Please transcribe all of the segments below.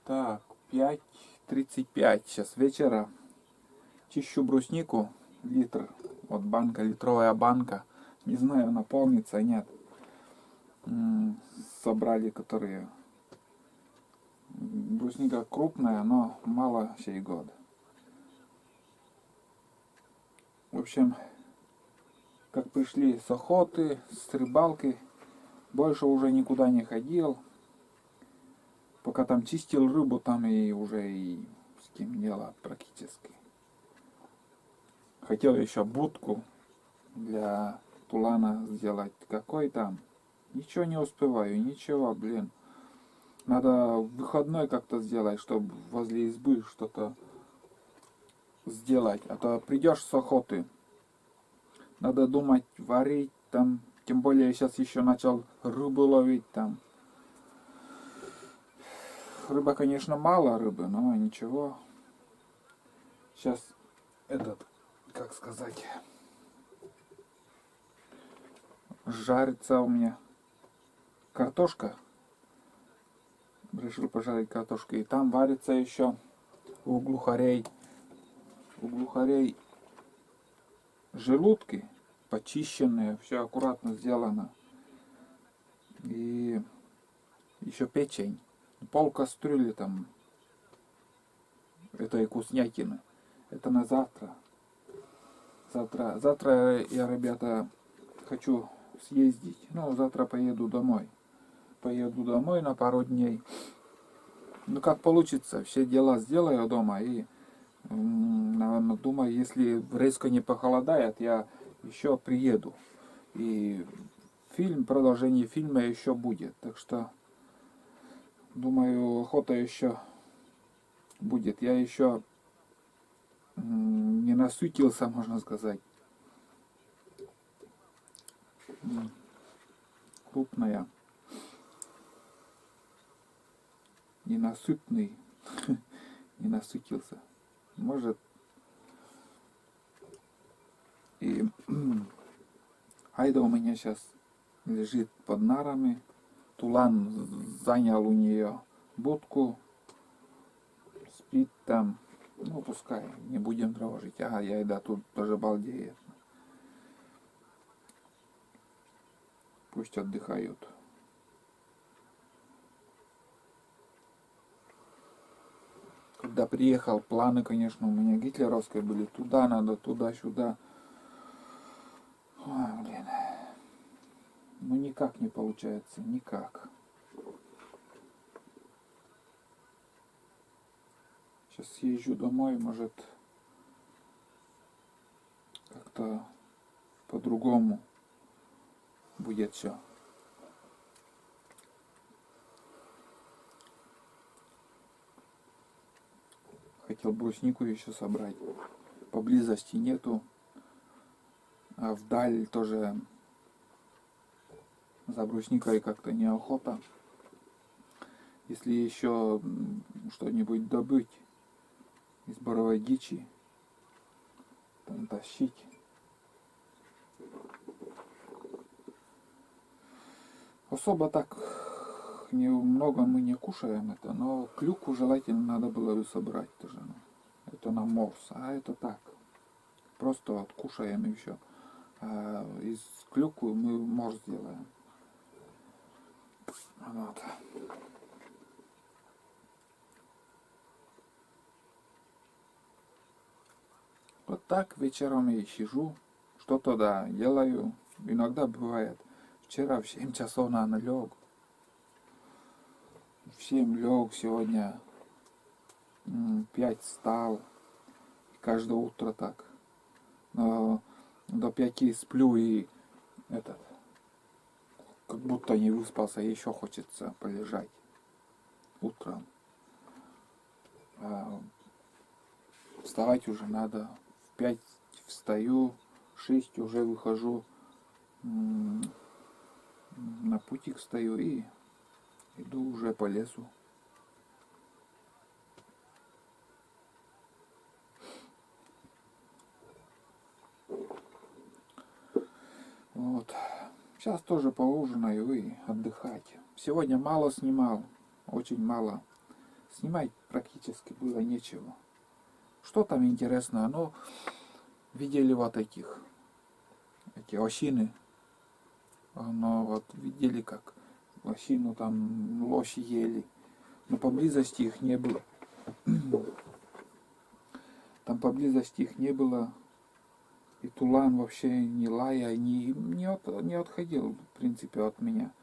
Так, 5:35 сейчас вечера. Чищу бруснику, литр, вот банка, литровая банка. Не знаю, наполнится, нет. Собрали, которые... Брусника крупная, но мало сей год. В общем, как пришли с охоты, с рыбалки, больше уже никуда не ходил. Пока там чистил рыбу, там и уже и стемнело практически. Хотел еще будку для тулана сделать. Какой там? Ничего не успеваю, ничего, блин. Надо выходной как-то сделать, чтобы возле избы что-то сделать. А то придешь с охоты. Надо думать, варить там. Тем более я сейчас еще начал рыбу ловить там. Рыба, конечно, мало рыбы, но ничего. Сейчас как сказать, жарится у меня картошка. Решил пожарить картошку. И там варится еще у глухарей. У глухарей желудки почищенные, все аккуратно сделано. И еще печень. Пол кастрюли там этой вкуснятины. Это на завтра. Завтра я, ребята, хочу съездить. Ну, завтра поеду домой. Поеду домой на пару дней. Ну, как получится. Все дела сделаю дома. И, наверное, думаю, если резко не похолодает, я еще приеду. И продолжение фильма еще будет. Так что, думаю, охота еще будет. Я еще не насытился, можно сказать. Крупная. Ненасытный. Не насытился. Может. И Айда у меня сейчас лежит под нарами. Тулан занял у нее будку. Спит там. Ну, пускай. Не будем тревожить. Ага, Айда тут тоже балдеет. Пусть отдыхают. Когда приехал, планы, конечно, у меня гитлеровские были. Туда надо, туда-сюда. Ой, блин. Ну, никак не получается. Никак. Сейчас съезжу домой, может, как-то по-другому будет все. Хотел бруснику еще собрать. Поблизости нету. А вдаль тоже за брусникой как-то неохота. Если еще что-нибудь добыть из боровой дичи, там тащить. Особо так немного мы не кушаем это, но клюкву желательно надо было бы собрать тоже. Это на морс, а это так. Просто вот кушаем и все. А из клюквы мы морс делаем. Вот. Вот так вечером я сижу, что-то да, делаю. Иногда бывает. Вчера в 7 часов, наверное, лег. В 7 лег, сегодня 5 встал. Каждое утро так. Но до 5 сплю и как будто не выспался, еще хочется полежать утром. Вставать уже надо. В 5 встаю, в 6 уже выхожу, на путик стою и иду уже по лесу. Вот. Сейчас тоже поужинаю и отдыхать. Сегодня мало снимал, очень мало Снимать практически было нечего. Что там интересное? Ну, видели вот эти осины. Но вот видели, как осину там лоши ели. Но поблизости их не было. Там поблизости их не было. И тулан вообще не лая, не отходил, в принципе, от меня.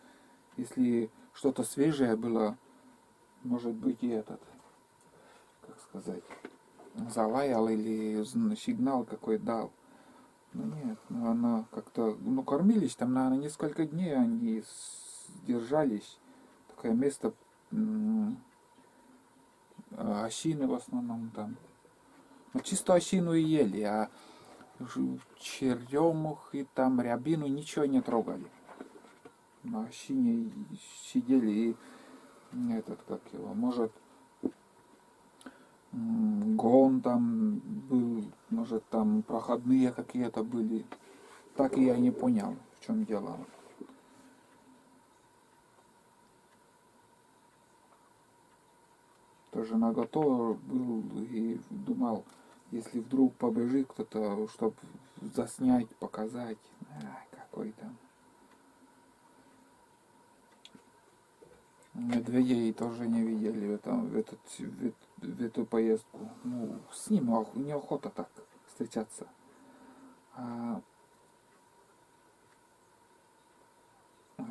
Если что-то свежее было, может быть, и этот, как сказать, залаял или сигнал какой дал. Ну нет, ну она как-то, ну кормились там, наверное, несколько дней они держались. Такое место, осины в основном там. Ну, чисто осину и ели, а черемух и там рябину ничего не трогали. На осине сидели и этот, как его, может, гон там был, может, там проходные какие-то были. Так и я не понял, в чем дело. Тоже наготове был и думал, если вдруг побежит кто-то, чтобы заснять, показать. Какой там. Медведей тоже не видели в эту поездку. Ну, с ним неохота так встречаться. А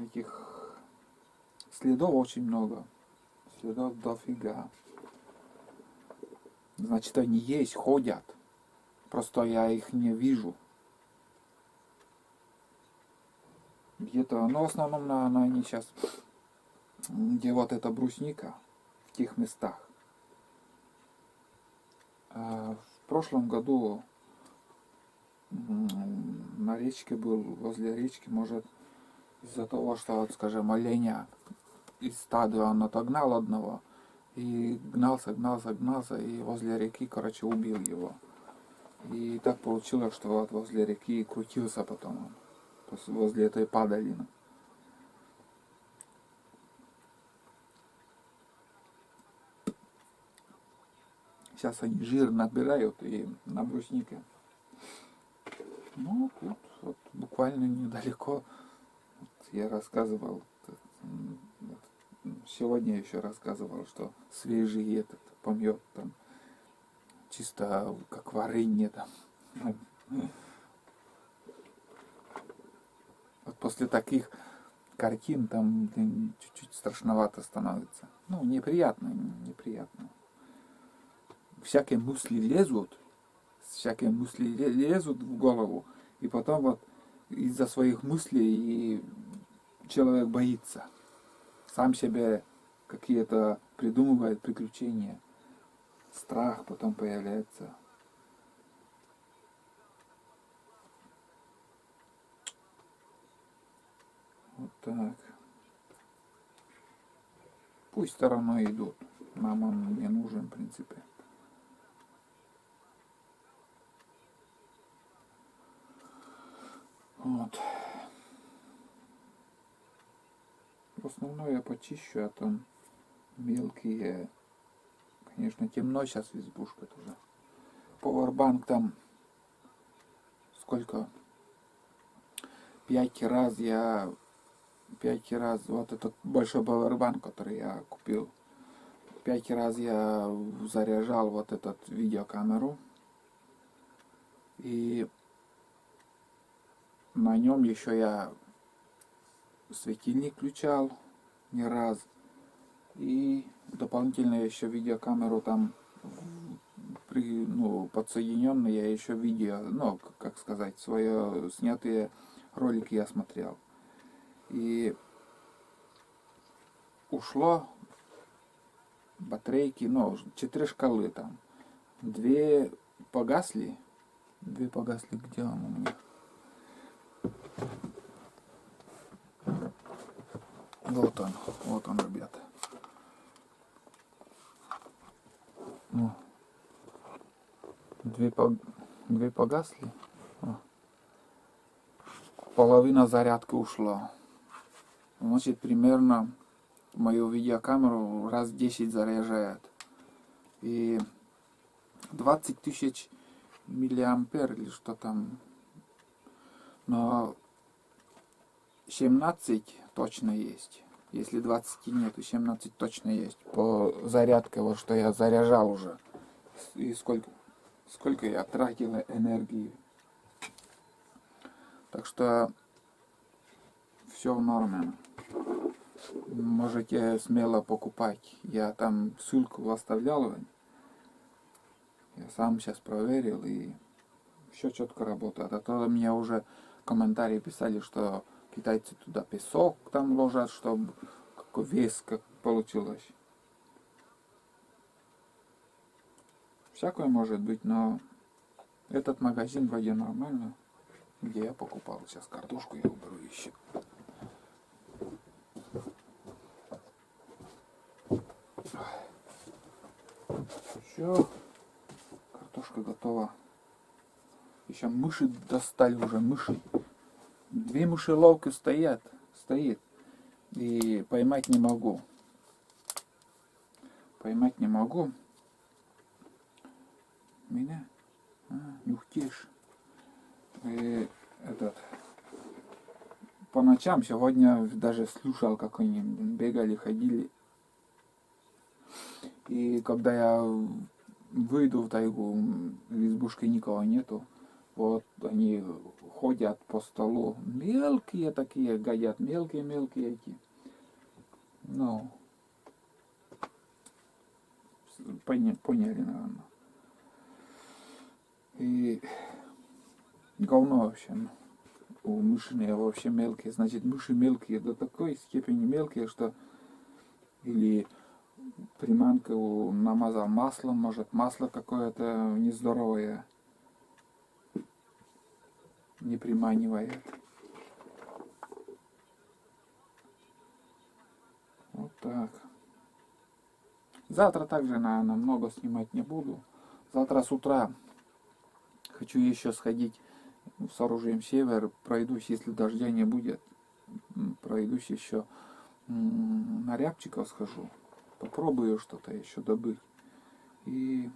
этих следов очень много. Следов дофига. Значит, они есть, ходят. Просто я их не вижу. Где-то, ну, в основном, наверное, они сейчас, где вот эта брусника, в тех местах. А в прошлом году на речке был, возле речки, может, из-за того, что, вот, скажем, оленя из стада он отогнал одного, и гнался, и возле реки, короче, убил его. И так получилось, что вот возле реки крутился потом он, возле этой падалины. Сейчас они жир набирают и на бруснике. Ну, тут вот, буквально недалеко, вот, я рассказывал, сегодня еще рассказывал, что свежий этот помет там, чисто как варенье там. Вот после таких картин там чуть-чуть страшновато становится. Ну, неприятно. Всякие мысли лезут в голову, и потом вот из-за своих мыслей и человек боится. Сам себе какие-то придумывает приключения. Страх потом появляется. Вот так. Пусть стороной идут. Нам он не нужен, в принципе. Вот. В основном я почищу, а там мелкие. Конечно, темно сейчас в избушке тоже. Powerbank там сколько? 5 раз вот этот большой powerbank, который я купил, 5 раз я заряжал вот этот видеокамеру. И на нем еще я светильник включал не раз. И дополнительно еще видеокамеру там подсоединенный, я еще видео, ну, как сказать, свое снятые ролики я смотрел. И ушло батарейки, 4 шкалы там. 2 погасли, где он у меня? Вот он, ребята. Ну, 2 погасли. Половина зарядки ушла. Значит, примерно мою видеокамеру раз 10 заряжает. И 20 тысяч миллиампер или что там. Но 17 точно есть. Если 20 нет, то 17 точно есть. По зарядке, вот что я заряжал уже. И сколько я тратил энергии. Так что все в норме. Можете смело покупать. Я там ссылку оставлял. Я сам сейчас проверил и все четко работает. А то мне уже комментарии писали, что китайцы туда песок там ложат, чтобы какой вес как получилось. Всякое может быть, но этот магазин вроде нормально, где я покупал. Сейчас картошку я уберу еще. Все, картошка готова. Еще мыши достали уже, мыши. 2 мышеловки стоит. И поймать не могу. Меня? Не уhtешь. И по ночам сегодня даже слушал, как они бегали, ходили. И когда я выйду в тайгу, в избушке никого нету, вот они ходят по столу, мелкие такие, гадят, мелкие эти. Ну, поняли, наверное. И говно вообще. У мышиные вообще мелкие. Значит, мыши мелкие до такой степени мелкие, что или приманку намазал маслом, может масло какое-то нездоровое не приманивает. Вот так. Завтра также, наверное, много снимать не буду. Завтра с утра хочу еще сходить с оружием север. Пройдусь, если дождя не будет. Пройдусь еще на Рябчиков схожу. Попробую что-то еще добыть. И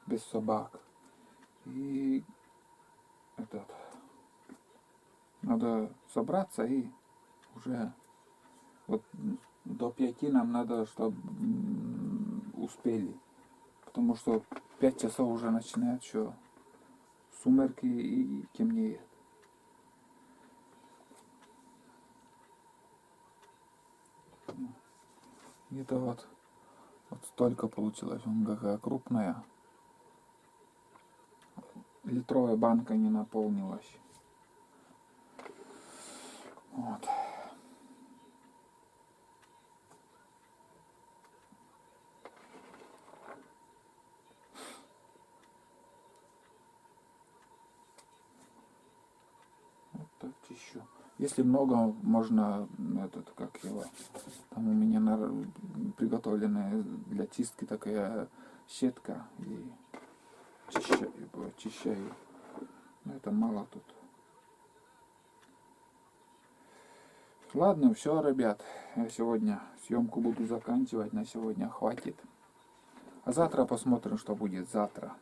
без собак. И надо собраться и уже вот до 5 нам надо, чтобы успели. Потому что 5 часов уже начинает что сумерки и темнеет. Это вот столько получилось. Он какая крупная. Литровая банка не наполнилась. Вот. Вот так еще. Если много, можно как его. Там у меня приготовленная для чистки такая щетка и очищаю. Но это мало тут. Ладно, все, ребят. Я сегодня съемку буду заканчивать. На сегодня хватит. А завтра посмотрим, что будет завтра.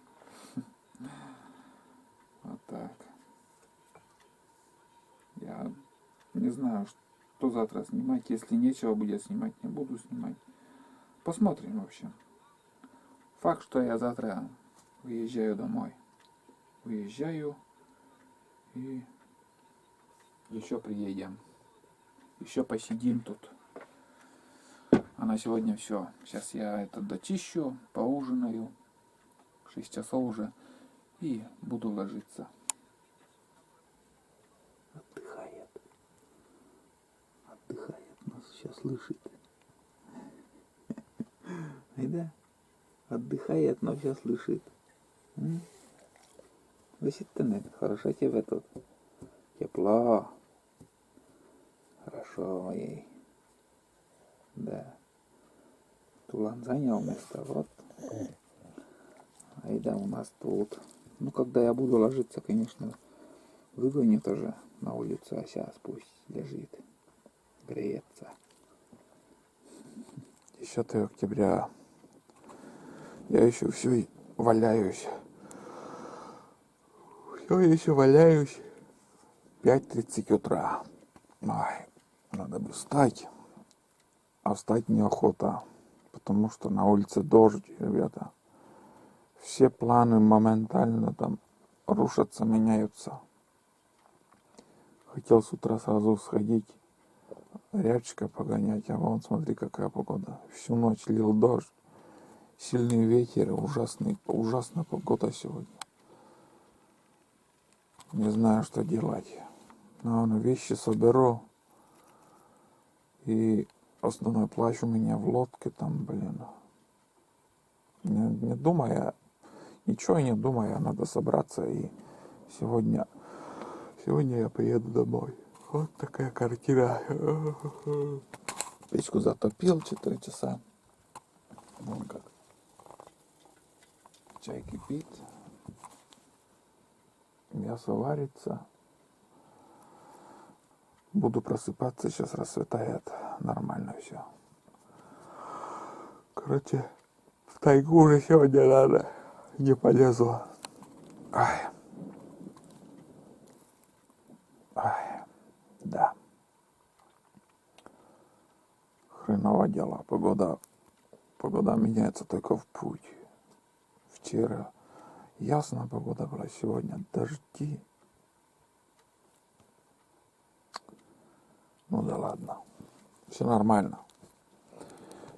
Вот так. Я не знаю, что завтра снимать. Если нечего будет снимать, не буду снимать. Посмотрим вообще. Факт, что я завтра выезжаю домой. Выезжаю и еще приедем. Еще посидим тут. А на сегодня все. Сейчас я это дочищу, поужинаю. 6 часов уже. И буду ложиться. Отдыхает. Нас сейчас слышит. Да? Отдыхает, но все слышит. Высит-то хорошо тебе тут. Тепло. Хорошо ей. Да. Тулан занял место, вот. Айда у нас тут. Ну, когда я буду ложиться, конечно, выгоню тоже на улицу, а сейчас пусть лежит, греется. 10 октября Я еще все валяюсь. Все еще валяюсь. 5:30 утра. Ай, надо бы встать. А встать неохота. Потому что на улице дождь, ребята. Все планы моментально там рушатся, меняются. Хотел с утра сразу сходить, рябчика погонять, а вон смотри какая погода. Всю ночь лил дождь, сильный ветер, ужасная погода сегодня. Не знаю, что делать. Но вещи соберу. И основной плащ у меня в лодке там, блин. Не думая, ничего не думая, надо собраться. И сегодня я поеду домой. Вот такая картина. Печку затопил 4 часа. Вон как. Чай кипит. Мясо варится. Буду просыпаться, сейчас рассветает. Нормально все. Короче, в тайгу уже сегодня надо. Не полезу. Ай. Да. Хреново дело. Погода меняется только в путь. Вчера ясная погода была, сегодня дожди. Ну да ладно. Все нормально.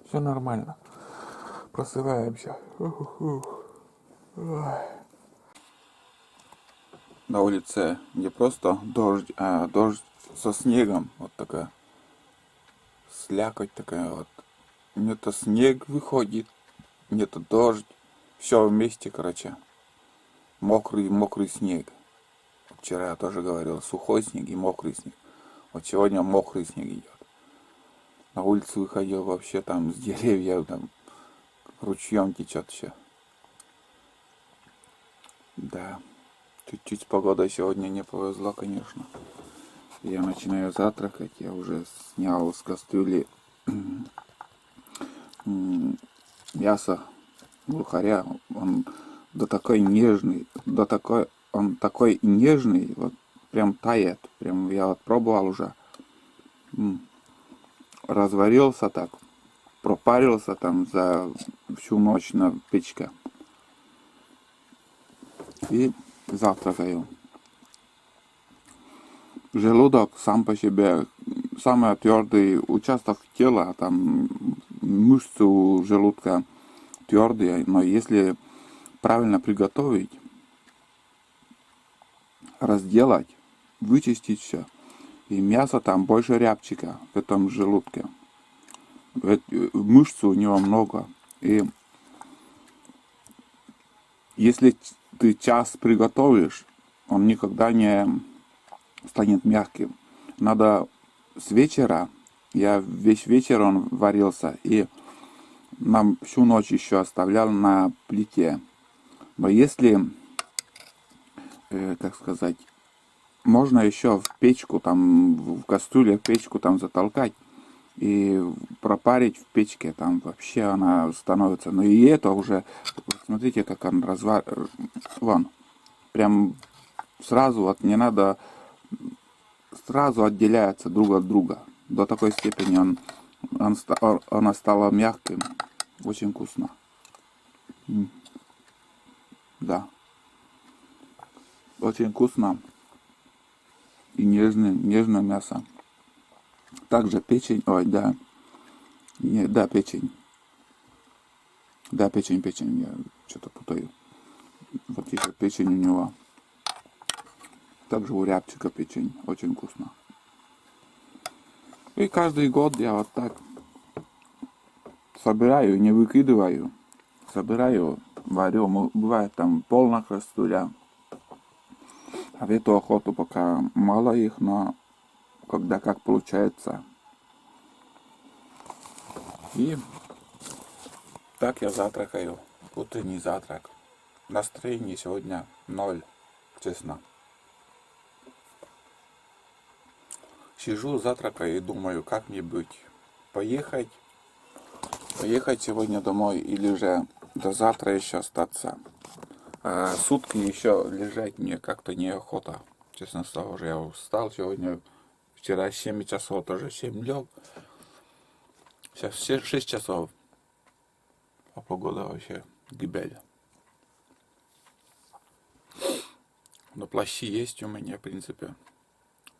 Все нормально. Просыпаемся. На улице не просто дождь, а дождь со снегом. Вот такая слякоть такая вот. Не-то снег выходит, не-то дождь. Все вместе, короче. Мокрый снег. Вчера я тоже говорил, сухой снег и мокрый снег. Вот сегодня мокрый снег идет. На улицу выходил вообще там с деревьев, там ручьем течет все. Да, чуть-чуть с погодой сегодня не повезло, конечно. Я начинаю завтракать, я уже снял с кастрюли мясо глухаря. Он он такой нежный, вот прям тает. Прям я вот пробовал уже. Разварился так, пропарился там за всю ночь на печке. И завтракаю. Желудок сам по себе самый твердый участок тела, там мышцы у желудка твердые, но если правильно приготовить, разделать, вычистить все, и мясо там больше рябчика в этом желудке. Мышц у него много. И если ты час приготовишь, он никогда не станет мягким. Надо с вечера, я весь вечер он варился, и нам всю ночь еще оставлял на плите. Но если, как сказать, можно еще в печку, там, в кастрюле в печку там затолкать и пропарить в печке, там вообще она становится. Но и это уже, вот смотрите, как он вон, прям сразу, вот не надо, сразу отделяется друг от друга. До такой степени она стала мягким. Очень вкусно. Да. Очень вкусно. И нежное мясо. Также печень, печень. Да, печень, я что-то путаю. Вот еще печень у него. Также у рябчика печень, очень вкусно. И каждый год я вот так собираю, не выкидываю. Собираю, варю, бывает там полная кастрюля. А в эту охоту пока мало их, но когда как получается. И так я завтракаю. Утренний завтрак. Настроение сегодня 0, честно. Сижу, завтракаю и думаю, как мне быть. Поехать сегодня домой или же до завтра еще остаться. А сутки еще лежать мне как-то неохота. Честно слово, уже я устал сегодня. Вчера 7 часов тоже 7 лег. Сейчас 6 часов. А погода вообще гибель. Но плащи есть у меня, в принципе.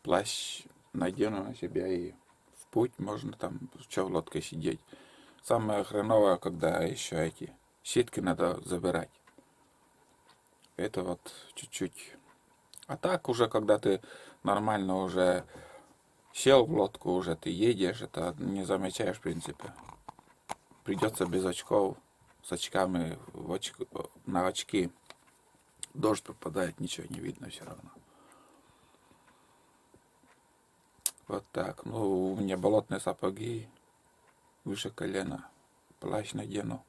Плащ надену на себя и в путь можно там что в лодке сидеть. Самое хреновое, когда еще эти сетки надо забирать. Это вот чуть-чуть. А так уже, когда ты нормально уже сел в лодку, уже ты едешь, это не замечаешь в принципе. Придется без очков, с очками на очки. Дождь попадает, ничего не видно все равно. Вот так. Ну, у меня болотные сапоги выше колена. Плащ надену.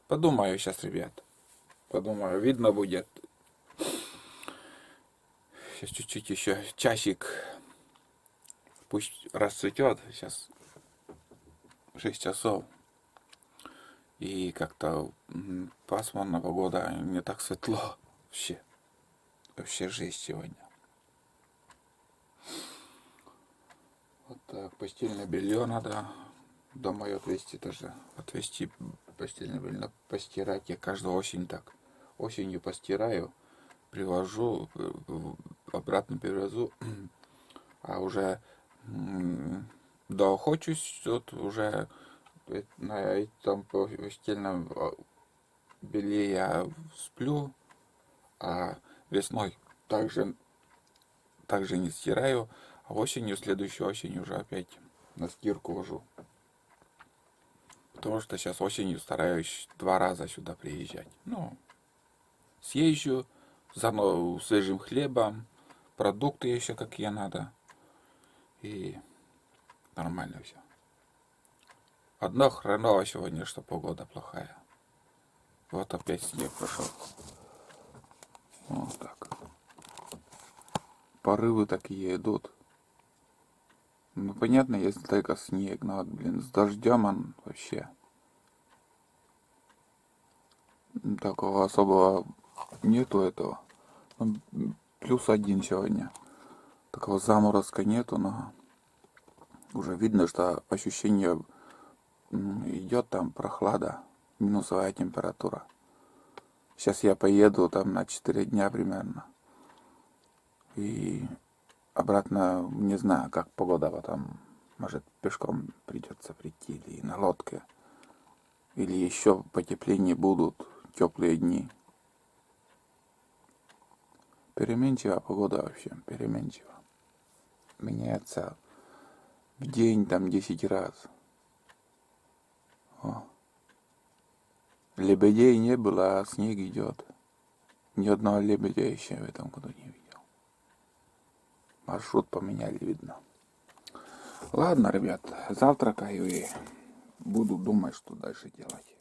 Подумаю сейчас, ребят. Подумаю, видно будет. Сейчас чуть-чуть еще часик. Пусть расцветет. Сейчас 6 часов. И как-то пасмурная погода. Не так светло. Вообще жесть сегодня. Вот так. Постельное белье надо домой отвезти тоже. Отвезти постельное белье. Постирать. Я каждую осень так. Осенью постираю. Привожу. Обратно перевезу. А уже доохочусь. Тут уже на этом постельном белье я сплю. А весной также не стираю, а осенью, следующей осенью уже опять на стирку вожу. Потому что сейчас осенью стараюсь 2 раза сюда приезжать. Ну, съезжу за свежим хлебом, продукты еще какие надо. И нормально все. Одно хреново сегодня, что погода плохая. Вот опять снег пошел. Вот так. Порывы такие идут. Ну, понятно, если только снег, но вот, блин, с дождем он вообще. Такого особого нету этого. Ну, +1 сегодня. Такого заморозка нету, но уже видно, что ощущение идет там прохлада, минусовая температура. Сейчас я поеду там на 4 дня примерно. И обратно не знаю, как погода потом. Может, пешком придется прийти или на лодке. Или еще потепление будут, теплые дни. Переменчивая погода вообще, переменчива. Меняется в день там 10 раз. О. Лебедей не было, а снег идет. Ни одного лебедя еще в этом году не видел. Маршрут поменяли, видно. Ладно, ребят, завтракаю и буду думать, что дальше делать.